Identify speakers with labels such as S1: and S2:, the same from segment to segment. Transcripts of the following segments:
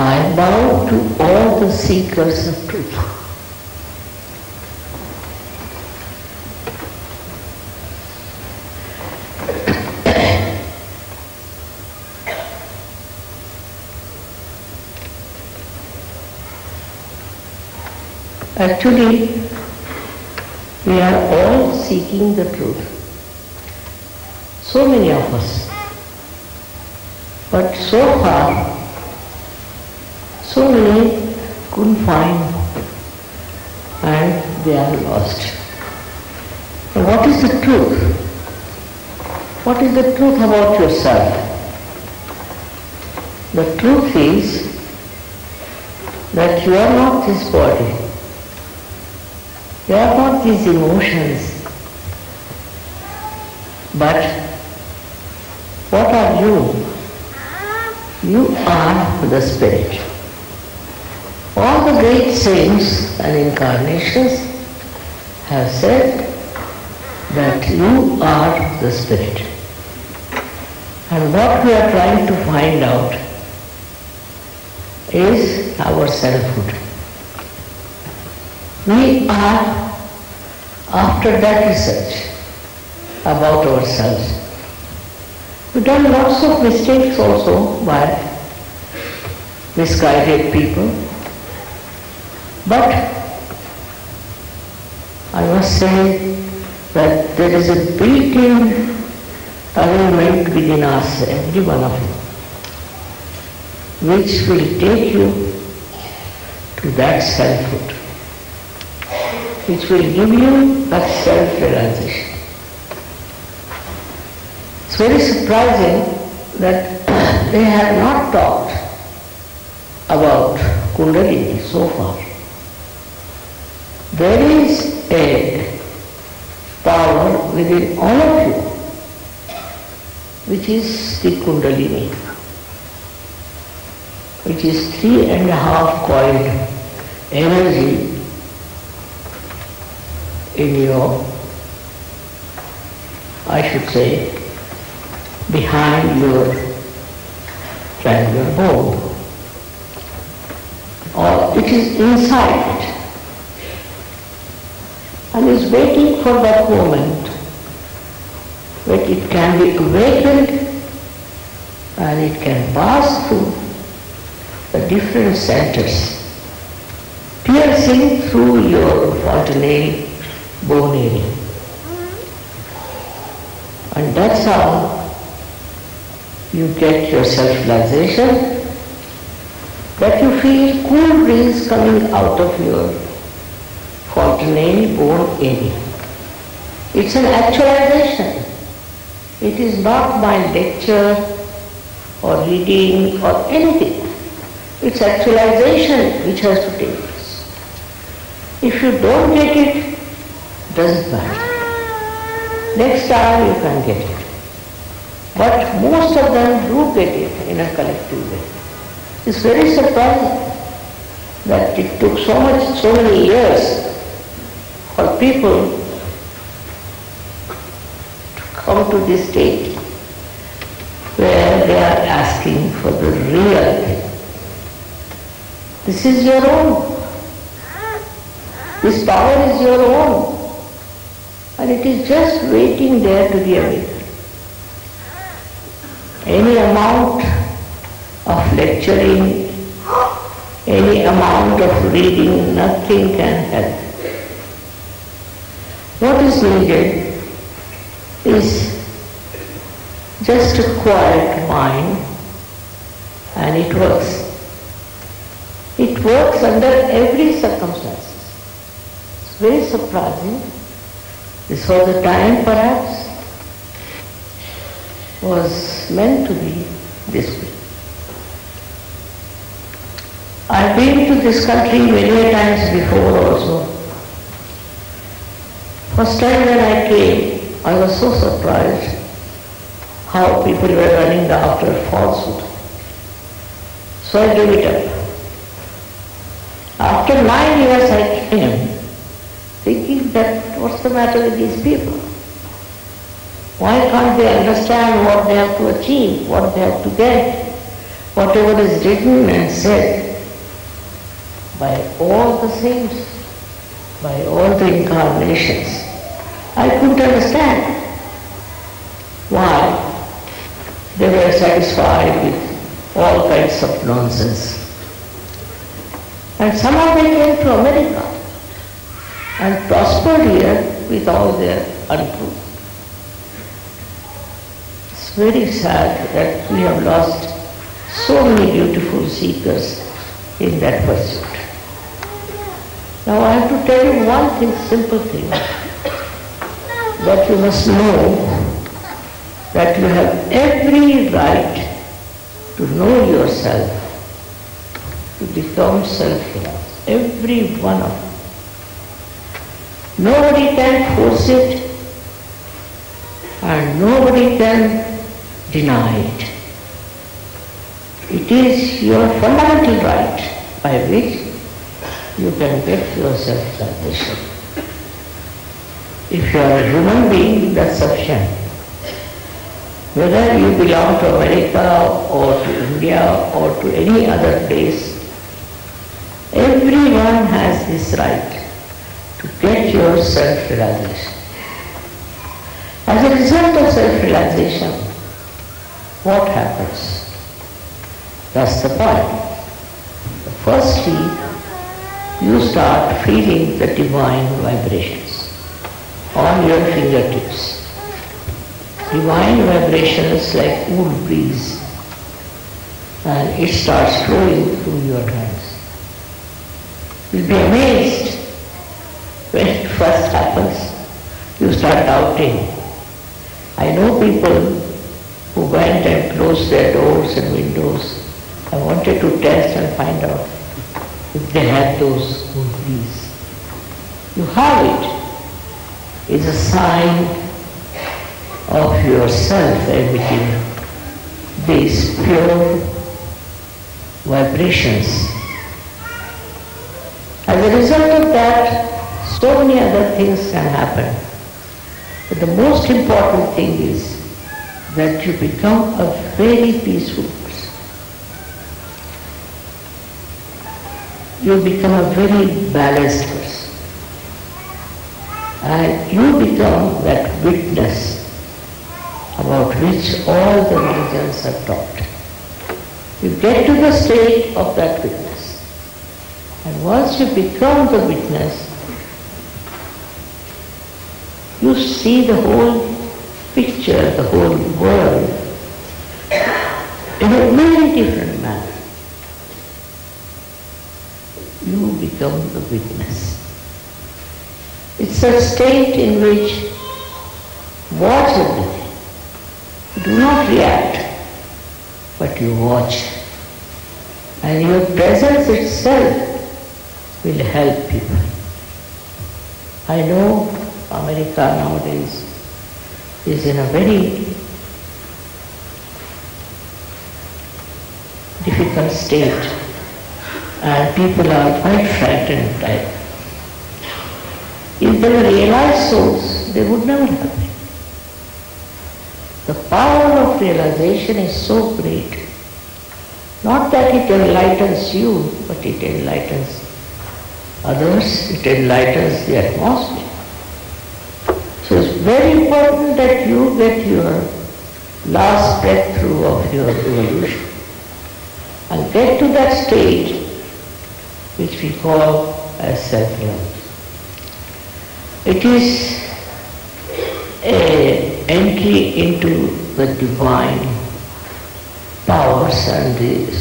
S1: I bow to all the seekers of truth. Actually, we are all seeking the truth. So many of us. But so far, so many couldn't find and they are lost. And what is the truth? What is the truth about yourself? The truth is that you are not this body. You are not these emotions. But what are you? You are the Spirit. All the great saints and incarnations have said that you are the Spirit. And what we are trying to find out is our selfhood. We are after that research about ourselves. We've done lots of mistakes also by misguided people. But I must say that there is a built-in arrangement within us, every one of you, which will take you to that selfhood, which will give you that self-realization. It's very surprising that they have not talked about Kundalini so far. There is a power within all of you, which is the Kundalini, which is 3.5 coiled energy in your, I should say, behind your triangular bone, or it is inside it, and is waiting for that moment when it can be awakened and it can pass through the different centers, piercing through your fontanelle bone area. And that's how you get your self-realization, that you feel cool breeze coming out of your fontanelle bone area. It's an actualization. It is not my lecture or reading or anything. It's actualization which has to take place. If you don't get it, doesn't matter. Next time you can get it. But most of them do get it in a collective way. It's very surprising that it took so many years for people to come to this state where they are asking for the real thing. This is your own. This power is your own. And it is just waiting there to be awakened. Any amount of lecturing, any amount of reading, nothing can help. What is needed is just a quiet mind, and it works. It works under every circumstances. It's very surprising. This was a time perhaps was meant to be this way. I've been to this country many times before also. First time when I came, I was so surprised how people were running after falsehood. So I gave it up. After 9 years I came, thinking that what's the matter with these people? Why can't they understand what they have to achieve, what they have to get? whatever is written and said by all the saints, by all the incarnations, I couldn't understand why they were satisfied with all kinds of nonsense. And somehow they came to America and prospered here with all their untruth. It's very sad that we have lost so many beautiful seekers in that pursuit. Now I have to tell you one thing, simple thing, that you must know that you have every right to know yourself, to become self-realized. Every one of you. Nobody can force it and nobody can deny it. It is your fundamental right by which you can get your self-realization. If you are a human being, that's sufficient. Whether you belong to America or to India or to any other place, everyone has this right to get your self-realization. As a result of self-realization, what happens? That's the point. Firstly, you start feeling the divine vibrations on your fingertips. Divine vibrations like cool breeze, and it starts flowing through your hands. You'll be amazed when it first happens. You start doubting. I know people who went and closed their doors and windows. I wanted to test and find out if they had those cool breeze. You have it. It's a sign of yourself emitting these pure vibrations. As a result of that, so many other things can happen. But the most important thing is that you become a very peaceful person. You become a very balanced person. And you become that witness about which all the religions are taught. You get to the state of that witness. And once you become the witness, you see the whole picture, the whole world in a very different manner. You become the witness. It's a state in which watch everything. Do not react, but you watch. And your presence itself will help people. I know America nowadays is in a very difficult state and people are quite frightened. If they were realized souls, they would never have been. The power of realization is so great. Not that it enlightens you, but it enlightens others, it enlightens the atmosphere. So it's very important that you get your last breakthrough of your evolution and get to that state which we call as self-realization. It is an entry into the divine powers and the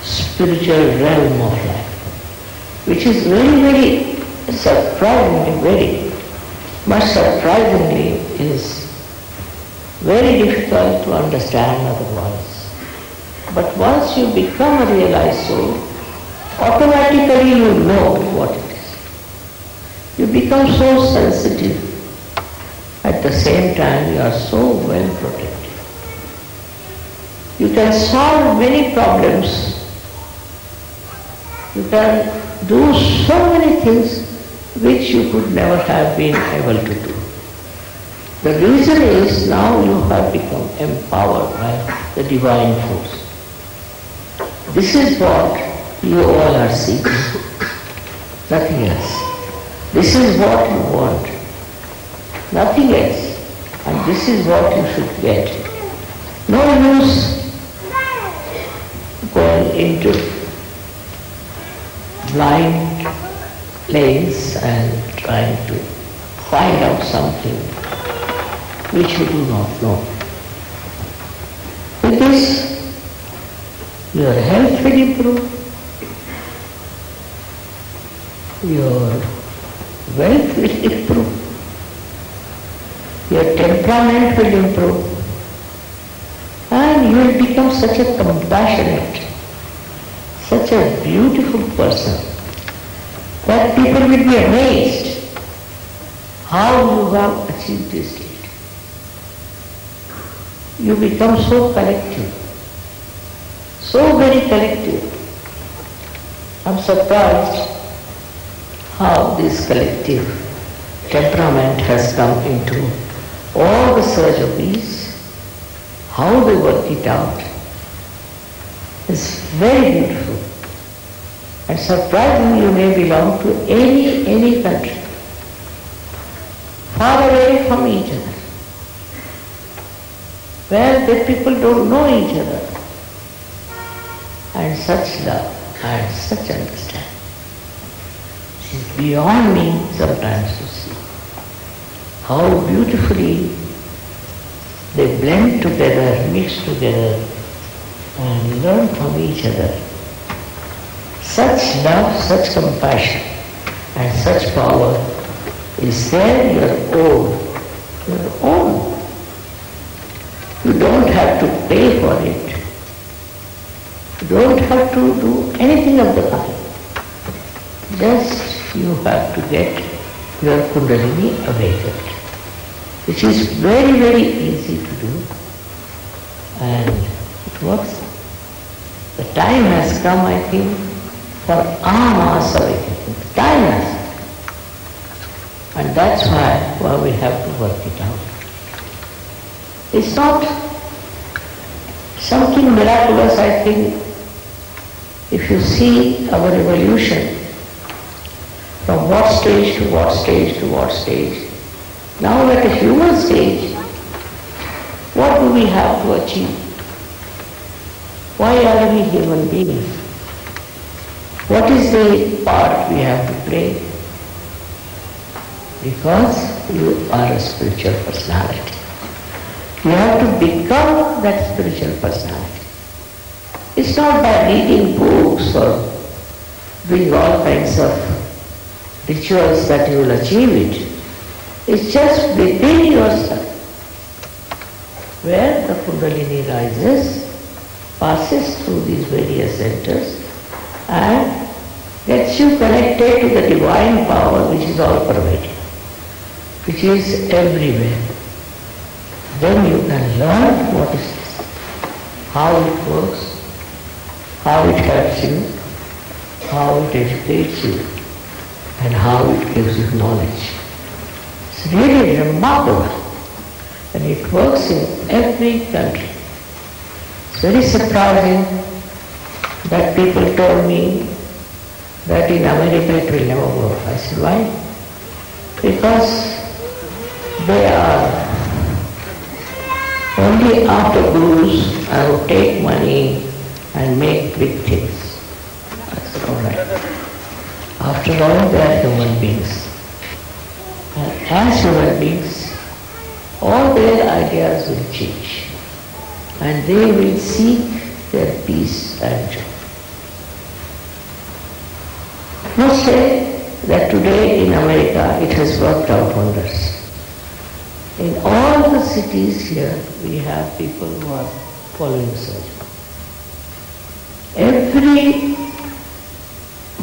S1: spiritual realm of life, which is very, very surprisingly, very much surprisingly is very difficult to understand otherwise. But once you become a realized soul, automatically you know what it is. You become so sensitive. At the same time, you are so well protected. You can solve many problems. You can do so many things which you could never have been able to do. The reason is now you have become empowered by the divine force. This is what you all are seeking, nothing else. This is what you want, nothing else. And this is what you should get. No use going into blind lanes and trying to find out something which you do not know. With this, your health will improve, your wealth will improve, your temperament will improve, and you will become such a compassionate, such a beautiful person that people will be amazed how you have achieved this state. You become so collective, so very collective. I'm surprised how this collective temperament has come into all the Sahaja-yogis, how they work it out. It's very beautiful. And surprisingly, you may belong to any country, far away from each other, where the people don't know each other, and such love and such understanding. It is beyond me sometimes to see how beautifully they blend together, mix together, and learn from each other. Such love, such compassion, and such power is there your own, your own. You don't have to pay for it. You don't have to do anything of the kind. Just you have to get your Kundalini awakened, which is very, very easy to do, and it works. The time has come, I think, for our mass awakening. The time has come. And that's why we have to work it out. It's not something miraculous, I think. If you see our evolution, from what stage to what stage to what stage, now at a human stage, what do we have to achieve? Why are we human beings? What is the part we have to play? Because you are a spiritual personality. You have to become that spiritual personality. It's not by reading books or doing all kinds of rituals that you will achieve it. It's just within yourself, where the Kundalini rises, passes through these various centers, and gets you connected to the divine power which is all pervading, which is everywhere. Then you can learn what is this, how it works, how it helps you, how it educates you, and how it gives you knowledge. It's really remarkable, and it works in every country. It's very surprising that people told me that in America it will never work. I said, why? Because they are only after gurus who take money and make big things. I said, all right. After all, they are human beings. And as human beings, all their ideas will change. And they will seek their peace and joy. I must say that today in America it has worked out wonders. In all the cities here, we have people who are following Sahaja. Every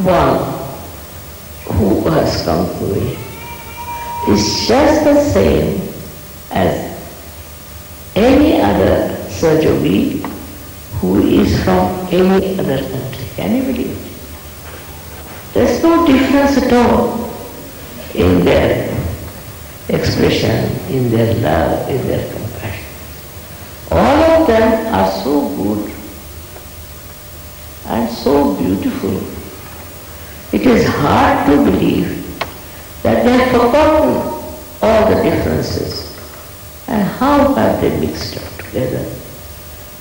S1: one who has come to me is just the same as any other Sahaja who is from any other country. Can you believe it? There's no difference at all in their expression, in their love, in their compassion. All of them are so good and so beautiful. It is hard to believe that they have forgotten all the differences and how have they mixed up together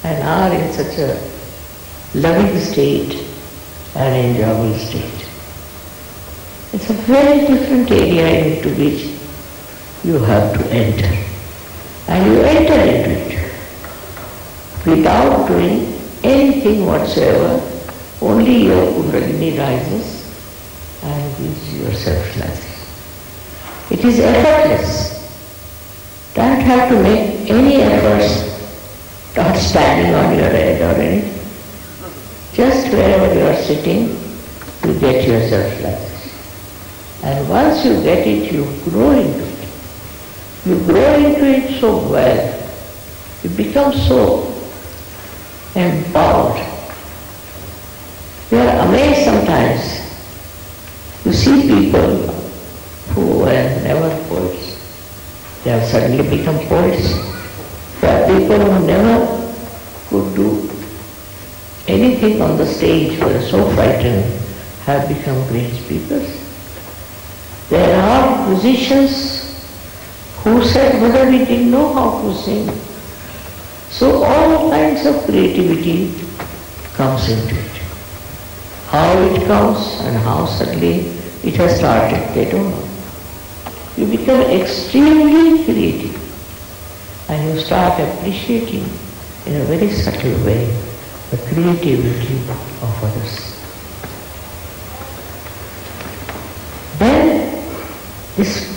S1: and are in such a loving state and enjoyable state. It's a very different area into which you have to enter. And you enter into it without doing anything whatsoever, only your Kundalini rises and gives you self-realization. It is effortless. Don't have to make any efforts, not standing on your head or anything. Just wherever you are sitting, you get your self-realization. And once you get it, you grow into it. You grow into it so well. You become so empowered. You are amazed sometimes. You see people who were never poets. They have suddenly become poets. There are people who never could do anything on the stage, were so frightened, have become great speakers. There are musicians who said, "Mother, we didn't know how to sing." So all kinds of creativity comes into it. How it comes and how suddenly it has started, they don't know. You become extremely creative and you start appreciating in a very subtle way the creativity of others. Then this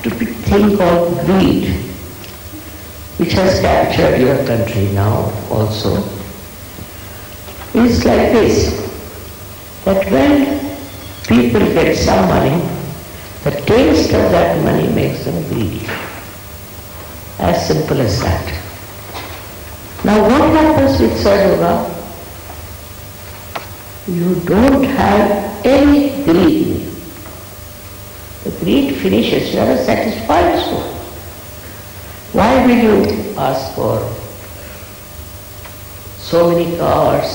S1: stupid thing called greed, which has captured your country now also, is like this, that when people get some money, the taste of that money makes them greedy. As simple as that. Now what happens with Sahaja? You don't have any greed in you. The greed finishes, you are a satisfied soul. Why will you ask for so many cars,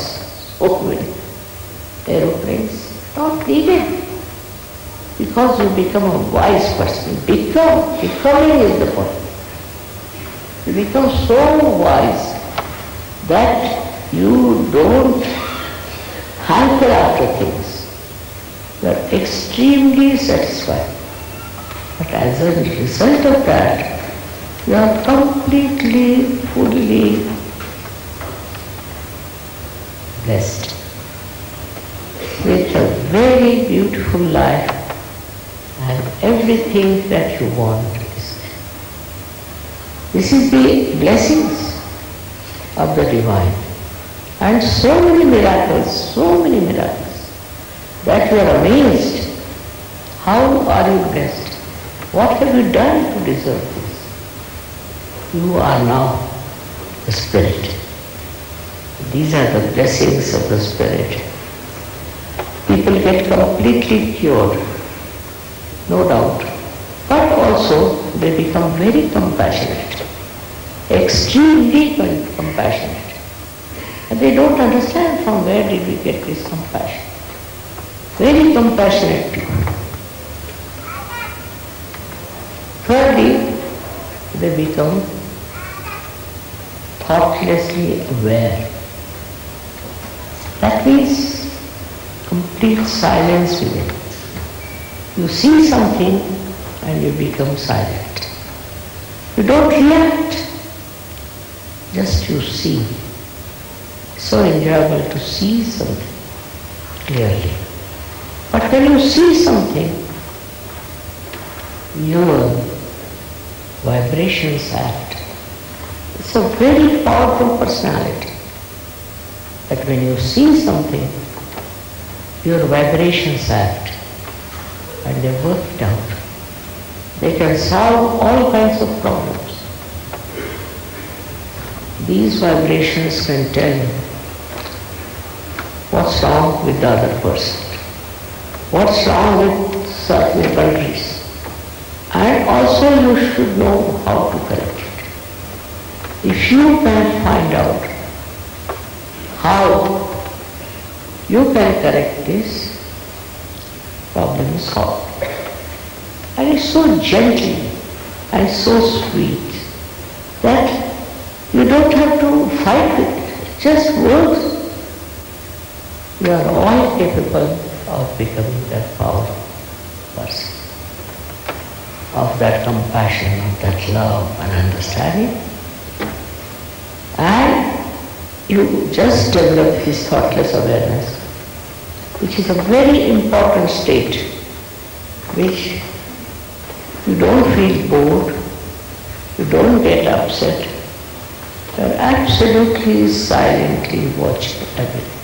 S1: so many aeroplanes? Not needed. Because you become a wise person. Becoming is the point. You become so wise that you don't hanker after things. You are extremely satisfied. But as a result of that, you are completely, fully blessed with a very beautiful life and everything that you want is there. This is the blessings of the divine. And so many miracles that you are amazed. How are you blessed? What have you done to deserve this? You are now the Spirit. These are the blessings of the Spirit. People get completely cured, no doubt. But also they become very compassionate, extremely compassionate. And they don't understand from where did we get this compassion. Very compassionate people. Thirdly, they become thoughtlessly aware. That means complete silence within. You see something and you become silent. You don't react, just you see. So enjoyable to see something clearly. But when you see something, your vibrations act. It's a very powerful personality. That when you see something, your vibrations act and they work it out. They can solve all kinds of problems. These vibrations can tell you what's wrong with the other person, what's wrong with certain countries, and also you should know how to correct it. If you can find out how you can correct this, problem is solved. And it's so gentle and so sweet that you don't have to fight with it. It just works. You are all capable of becoming that powerful person, of that compassion, of that love and understanding. And you just develop this thoughtless awareness, which is a very important state, which you don't feel bored, you don't get upset, you're absolutely silently watching everything.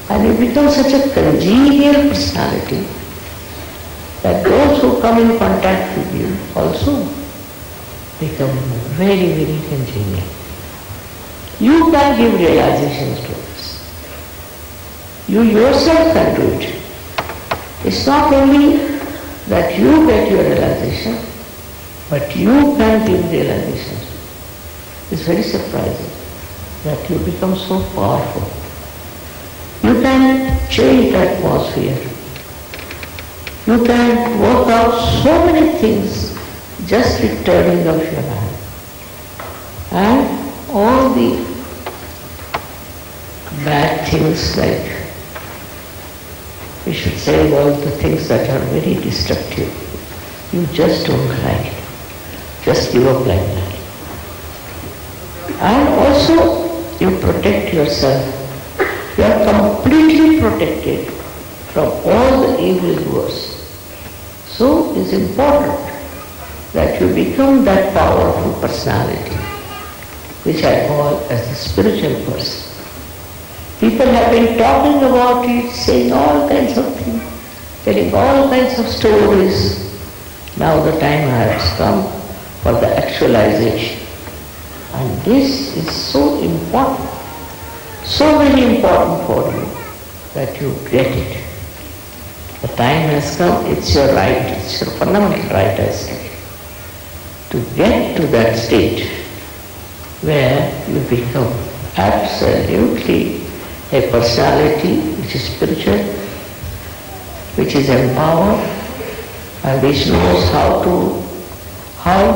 S1: And you become such a congenial personality that those who come in contact with you also become very, very congenial. You can give realizations to us. You yourself can do it. It's not only that you get your realization, but you can give realizations. It's very surprising that you become so powerful. You can change the atmosphere. You can work out so many things just with turning of your hand. And all the bad things, like we should say all the things that are very destructive, you just don't like it. Just give up like that. And also you protect yourself. You are completely protected from all the evil doers. So it's important that you become that powerful personality, which I call as the spiritual person. People have been talking about it, saying all kinds of things, telling all kinds of stories. Now the time has come for the actualization. And this is so important, so very important for you that you get it. The time has come, it's your right, it's your fundamental right, I say, to get to that state where you become absolutely a personality which is spiritual, which is empowered, and which knows how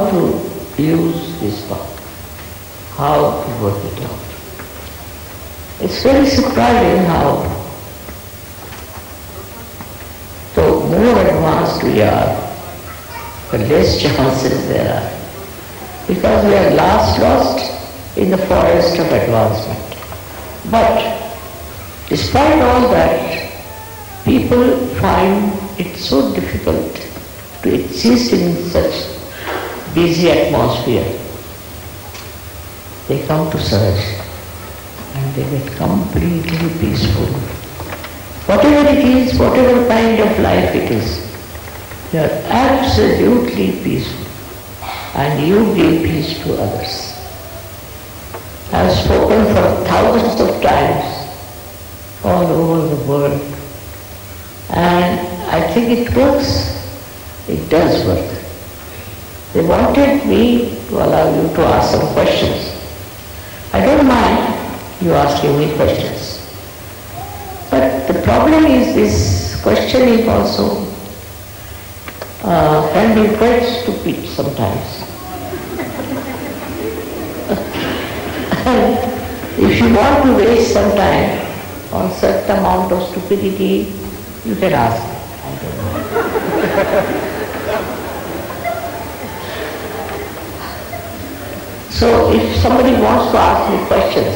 S1: to use this power, how to work it out. It's very surprising how, the more advanced we are, the less chances there are, because we are lost in the forest of advancement. But despite all that, people find it so difficult to exist in such busy atmosphere. They come to search and they get completely peaceful. Whatever it is, whatever kind of life it is, you are absolutely peaceful and you give peace to others. I have spoken for thousands of times all over the world, and I think it works. It does work. They wanted me to allow you to ask some questions. I don't mind you asking me questions. But the problem is this questioning also can be quite stupid sometimes. If you want to waste some time on certain amount of stupidity, you can ask. I don't know. So if somebody wants to ask me questions,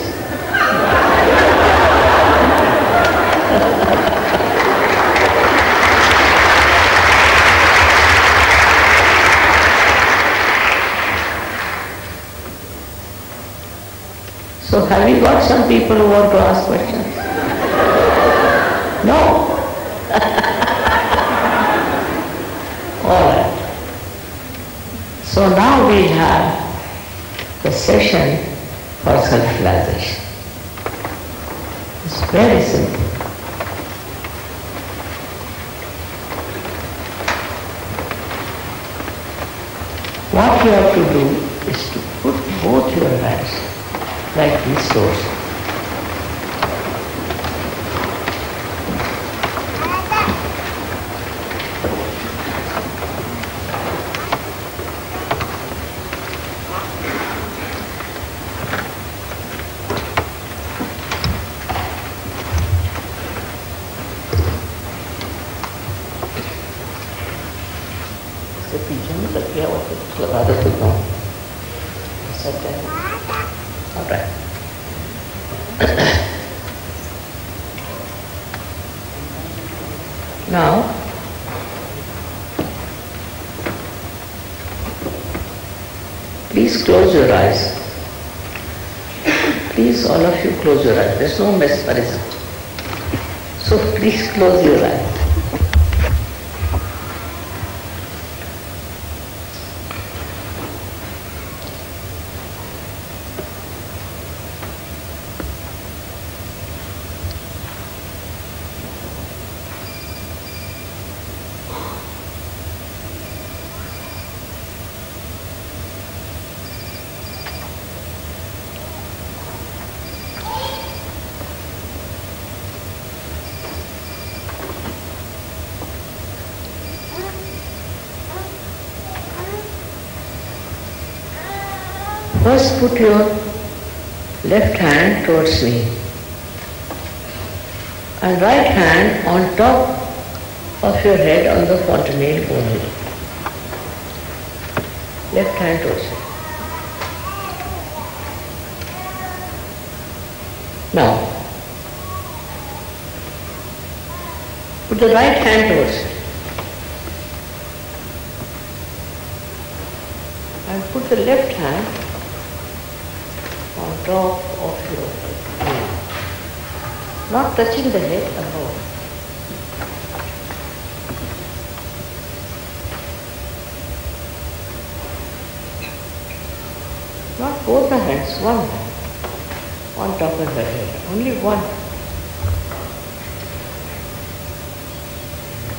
S1: so have you got some people who want to ask questions? No? All right. So now we have the session for self-realization. It's very simple. What you have to do is to put both your hands like this doors. से पीछे में लग गया, वो कुछ लगा देते हो सच है। Alright, now please close your eyes. Please, all of you, close your eyes. There's no mesmerism. So please close your eyes. First put your left hand towards me and right hand on top of your head on the fontanelle only. Left hand towards me. Now, put the right hand towards me and put the left hand on top of your head, not touching the head above. Not both the hands, one hand on top of the head, only one.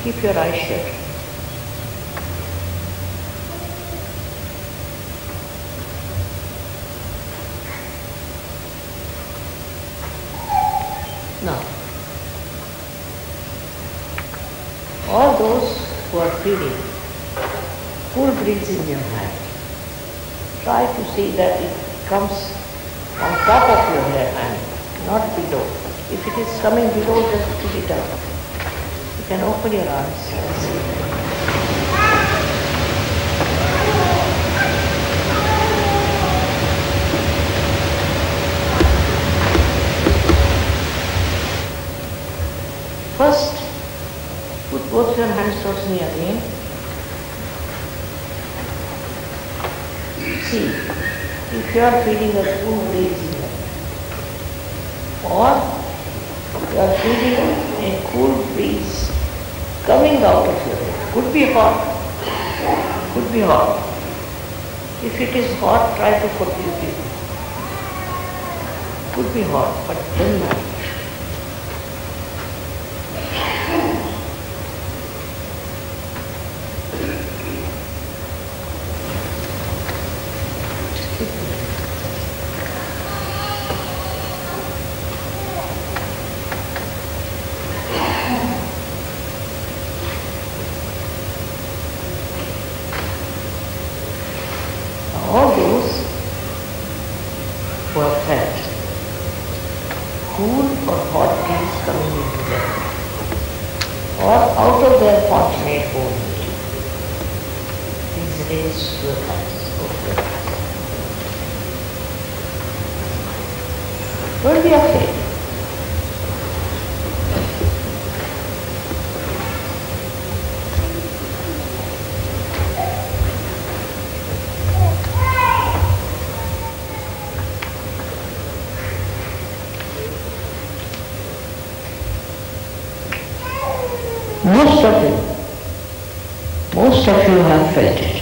S1: Keep your eyes shut. Now, all those who are feeling cool breeze in your hand, try to see that it comes on top of your head and not below. If it is coming below, just pull it up. You can open your eyes and see. First, put both your hands towards me again. See if you are feeling a cool breeze in your head, or you are feeling a cool breeze coming out of your head. Could be hot, could be hot. If it is hot, try to forgive it. Could be hot, but then not. All those who have felt cool or hot breeze coming into them, or out of their fortunate home, please raise your eyes, open your eyes. Don't be afraid. Most of you have felt it.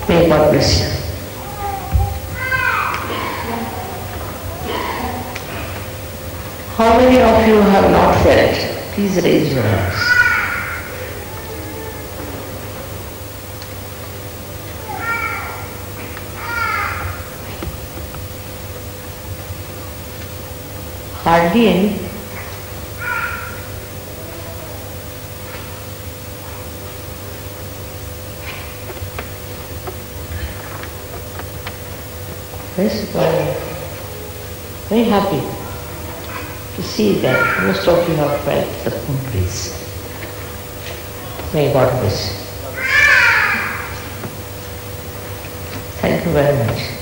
S1: May God bless you. How many of you have not felt? Please raise your hands. Hardly any. Yes, very happy to see that most of you have felt the cool breeze. May God bless you. Thank you very much.